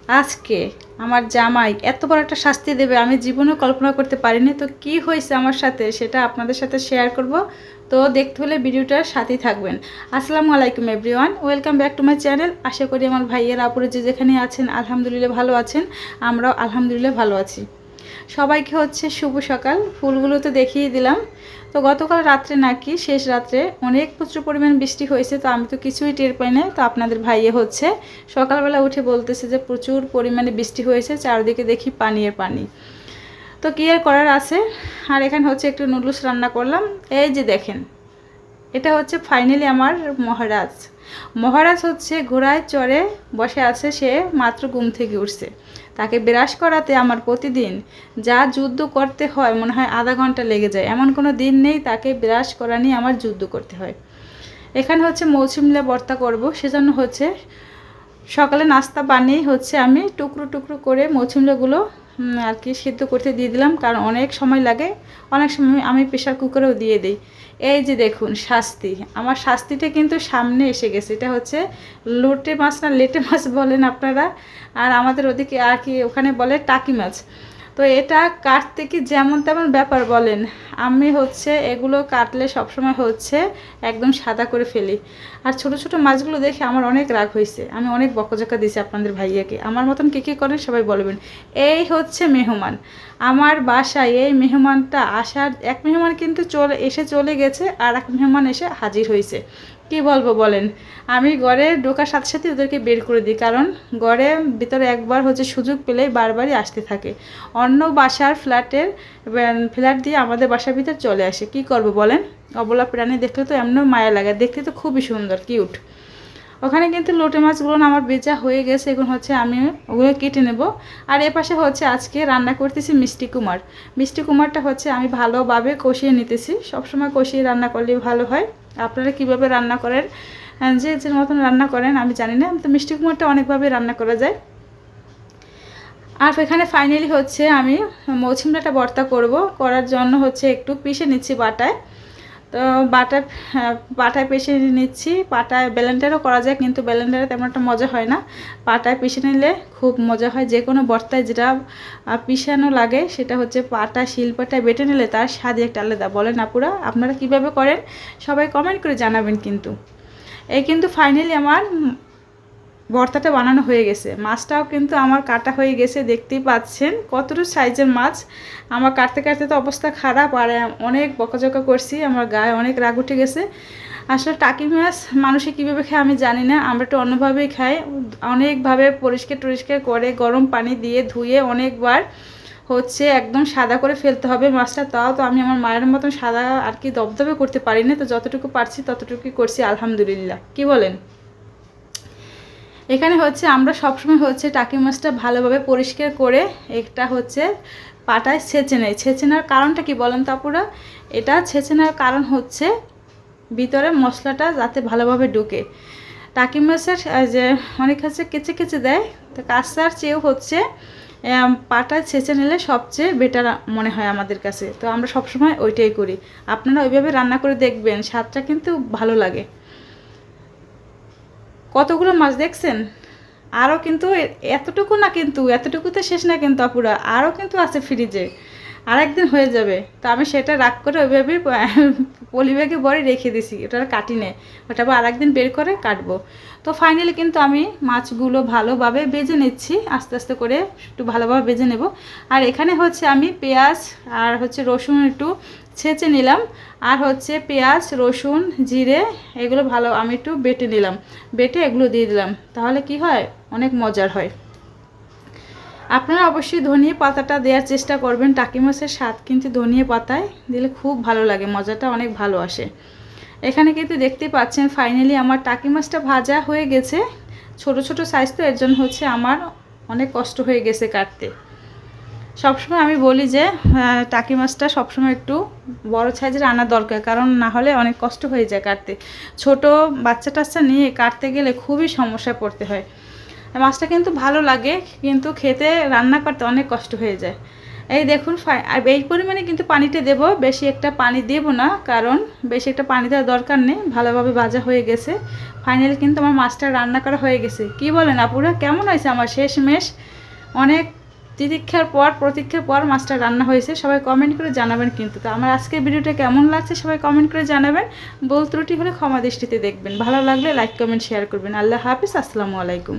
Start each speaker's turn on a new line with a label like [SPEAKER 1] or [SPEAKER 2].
[SPEAKER 1] আজকে আমার জামাই এত বড় একটা শাস্তি দেবে আমি জীবনেও কল্পনা করতে পারিনি। তো কি হয়েছে আমার সাথে সেটা আপনাদের সাথে শেয়ার করব। তো দেখতে হলে ভিডিওটার সাথেই থাকবেন। আসসালামু আলাইকুম everyone, welcome back to my channel. আশা করি আমার ভাইয়ের আপুরে যে যেখানে আছেন আলহামদুলিল্লাহ ভালো আছেন, আমরাও আলহামদুলিল্লাহ ভালো আছি। সবাইকে হচ্ছে শুভ সকাল। ফুলগুলো তো দেখিয়ে দিলাম। তো গতকাল রাত্রে নাকি শেষ রাত্রে অনেক প্রচুর পরিমাণ বৃষ্টি হয়েছে, তো আমি তো কিছুই টের পাই না। তো আপনাদের ভাইয়ে হচ্ছে সকালবেলা উঠে বলতেছে যে প্রচুর পরিমাণে বৃষ্টি হয়েছে, চারদিকে দেখি পানি আর পানি। তো কী আর করার আছে। আর এখানে হচ্ছে একটু নুডলস রান্না করলাম। এই যে দেখেন, এটা হচ্ছে ফাইনালি আমার মহারাজ। মহারাজ হচ্ছে ঘোড়ায় চড়ে বসে আছে, সে মাত্র ঘুম থেকে উঠছে। তাকে বিরাজ করাতে আমার প্রতিদিন যা যুদ্ধ করতে হয় মনে হয় আধা ঘন্টা লেগে যায়। এমন কোনো দিন নেই তাকে বিরাজ করা নিয়ে আমার যুদ্ধ করতে হয়। এখানে হচ্ছে মৌসুমিলা ভর্তা করব, সেজন্য হচ্ছে সকালে নাস্তা বানিয়ে হচ্ছে আমি টুকরো টুকরো করে মৌসুমিলাগুলো আর কি সিদ্ধ করতে দিয়ে দিলাম, কারণ অনেক সময় লাগে। অনেক সময় আমি প্রেশার কুকারেও দিয়ে দিই। এই যে দেখুন শাস্তি, আমার শাস্তিটা কিন্তু সামনে এসে গেছে। এটা হচ্ছে লোটে মাছ না লেটে মাছ বলেন আপনারা, আর আমাদের ওদিকে আর কি ওখানে বলে টাকি মাছ। তো এটা কাটতে কি যেমন তেমন ব্যাপার বলেন। আমি হচ্ছে এগুলো কাটলে সবসময় হচ্ছে একদম সাদা করে ফেলি। আর ছোট ছোট মাছগুলো দেখে আমার অনেক রাগ হয়েছে, আমি অনেক বকঝকা দিয়েছি আপনাদের ভাইয়াকে। আমার মতন কী কী করেন সবাই বলবেন। এই হচ্ছে মেহমান আমার বাসায়। এই মেহমানটা আসার এক মেহমান কিন্তু চলে গেছে, আর এক মেহমান এসে হাজির হয়েছে। কি বলবো বলেন। আমি ঘরে ঢোকার সাথে সাথে ওদেরকে বের করে দিই, কারণ ঘরে ভিতরে একবার হচ্ছে সুযোগ পেলেই বারবারই আসতে থাকে। অন্য বাসার ফ্ল্যাট দিয়ে আমাদের বাসার ভিতরে চলে আসে। কি করব বলেন। অবলা প্রাণী দেখলে তো এমনও মায়া লাগে, দেখতে তো খুবই সুন্দর কিউট। ওখানে কিন্তু লোটে মাছগুলো আমার বেচা হয়ে গেছে, এখন হচ্ছে আমি ওগুলো কেটে নেব। আর এ পাশে হচ্ছে আজকে রান্না করতেছি মিষ্টি কুমার। মিষ্টি কুমারটা হচ্ছে আমি ভালোভাবে কষিয়ে নিতেছি। সবসময় কষিয়ে রান্না করলে ভালো হয়। আপনারা কিভাবে রান্না করেন, যে যে মতন রান্না করেন আমি জানি না, তো মিষ্টি কুমারটা অনেকভাবে রান্না করা যায়। আর এখানে ফাইনালি হচ্ছে আমি মৌসুমলাটা ভর্তা করার জন্য হচ্ছে একটু পিষে নিচ্ছি বাটায়। তো বাটায় পিষে নিচ্ছি। পাটায় ব্লেন্ডারও করা যায়, কিন্তু ব্লেন্ডারে তেমন একটা মজা হয় না। পাটায় পিষে নিলে খুব মজা হয়। যে কোনো ভর্তায় যেটা পিষানো লাগে সেটা হচ্ছে শিলপাটায় বেটে নিলে তার স্বাদই একটা আলাদা। বলেন আপুরা, আপনারা কিভাবে করেন সবাই কমেন্ট করে জানাবেন। কিন্তু এই কিন্তু ফাইনালি আমার ভর্তাটা বানানো হয়ে গেছে। মাছটাও কিন্তু আমার কাটা হয়ে গেছে, দেখতেই পাচ্ছেন কতটুকু সাইজের মাছ। আমার কাটতে কাটতে তো অবস্থা খারাপ, আর অনেক বকাঝকা করছি, আমার গায়ে অনেক রাগ উঠে গেছে। আসলে টাকি মাছ মানুষে কীভাবে খায় আমি জানি না, আমরা একটু অন্যভাবেই খাই। অনেকভাবে পরিষ্কার করে গরম পানি দিয়ে ধুয়ে অনেকবার হচ্ছে একদম সাদা করে ফেলতে হবে মাছটা। তাও তো আমি আমার মায়ের মতন সাদা আর কি দবদবে করতে পারি না। তো যতটুকু পারছি ততটুকুই করছি আলহামদুলিল্লাহ। কি বলেন। এখানে হচ্ছে আমরা সবসময় হচ্ছে টাকি মাছটা ভালোভাবে পরিষ্কার করে একটা হচ্ছে পাটায় ছেঁচে নেই। ছেঁচে নেওয়ার কারণটা কি বলেন তো আপুরা। এটা ছেঁচে নেওয়ার কারণ হচ্ছে ভিতরে মশলাটা যাতে ভালোভাবে ঢুকে। টাকি মাছের যে অনেক হচ্ছে কেচে কেচে দেয়, তো কাঁচার চেয়েও হচ্ছে পাটায় ছেঁচে নিলে সবচেয়ে বেটার মনে হয় আমাদের কাছে। তো আমরা সবসময় ওইটাই করি। আপনারা ওইভাবে রান্না করে দেখবেন, স্বাদটা কিন্তু ভালো লাগে। কতগুলো মাছ দেখছেন। আরও কিন্তু এতটুকু না, কিন্তু এতটুকুতে শেষ না কিন্তু আপুরা, আরও কিন্তু আছে ফ্রিজে, আর একদিন হয়ে যাবে। তো আমি সেটা রাগ করে ওইভাবেই পলিব্যাগে ভরে রেখে দিছি, ওটা আর কাটি নেই। ওটা আবার আরেকদিন বের করে কাটবো। তো ফাইনালি কিন্তু আমি মাছগুলো ভালোভাবে ভেজে নিচ্ছি, আস্তে আস্তে করে একটু ভালোভাবে ভেজে নেব। আর এখানে হচ্ছে আমি পেঁয়াজ আর হচ্ছে রসুন একটু ছেঁচে নিলাম, আর হচ্ছে পেঁয়াজ রসুন জিরে এগুলো আমি একটু বেটে নিলাম। বেটে এগুলো দিয়ে দিলাম, তাহলে কি হয় অনেক মজার হয়। আপনারা অবশ্যই ধনিয়া পাতাটা দেওয়ার চেষ্টা করবেন। টাকি মাছের স্বাদ কিন্তু ধনিয়া পাতায় দিলে খুব ভালো লাগে, মজাটা অনেক ভালো আসে। এখানে কিন্তু দেখতেই পাচ্ছেন ফাইনালি আমার টাকি মাছটা ভাজা হয়ে গেছে। ছোট ছোট সাইজ, তো এর জন্য হচ্ছে আমার অনেক কষ্ট হয়ে গেছে কাটতে। সবসময় আমি বলি যে টাকি মাছটা সবসময় একটু বড় সাইজের আনা দরকার, কারণ না হলে অনেক কষ্ট হয়ে যায় কাটতে। ছোট বাচ্চা টাচ্চা নিয়ে কাটতে গেলে খুবই সমস্যায় পড়তে হয়। মাছটা কিন্তু ভালো লাগে, কিন্তু খেতে রান্না করতে অনেক কষ্ট হয়ে যায়। এই দেখুন আর এই পরিমাণে কিন্তু পানিটা দেব, বেশি একটা পানি দেব না, কারণ বেশি একটা পানি দেওয়ার দরকার নেই। ভালোভাবে ভাজা হয়ে গেছে। ফাইনালি কিন্তু আমার মাছটা রান্না করা হয়ে গেছে। কি বলেন আপুরা, কেমন হয়েছে আমার শেষমেশ? অনেক প্রতীক্ষার পর মাছটা রান্না হয়েছে। সবাই কমেন্ট করে জানাবেন কিন্তু। তো আমার আজকের ভিডিওটা কেমন লাগছে সবাই কমেন্ট করে জানাবেন। ভুল ত্রুটি হলে ক্ষমা দৃষ্টিতে দেখবেন। ভালো লাগলে লাইক কমেন্ট শেয়ার করবেন। আল্লাহ হাফিজ, আসসালামু আলাইকুম।